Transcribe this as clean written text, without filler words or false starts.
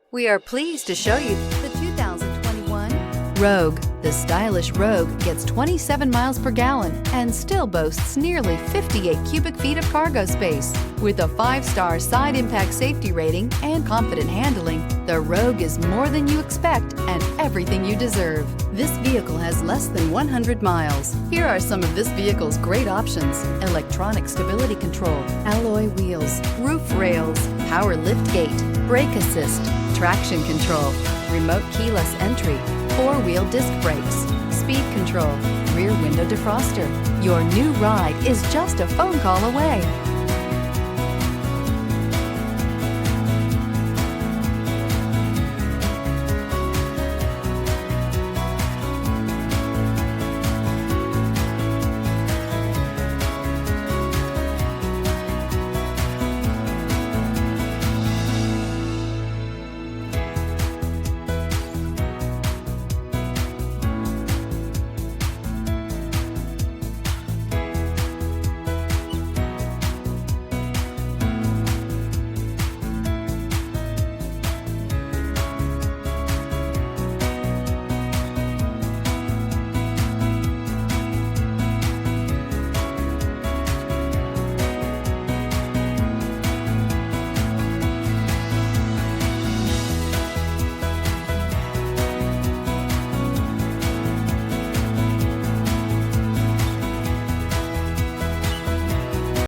We are pleased to show you the 2021 Rogue. The stylish Rogue gets 27 miles per gallon and still boasts nearly 58 cubic feet of cargo space. With a 5-star side impact safety rating and confident handling, the Rogue is more than you expect and everything you deserve. This vehicle has less than 100 miles. Here are some of this vehicle's great options: electronic stability control, alloy wheels, roof rails, power lift gate, brake assist, traction control, remote keyless entry, 4-wheel disc brakes, speed control, rear window defroster. Your new ride is just a phone call away.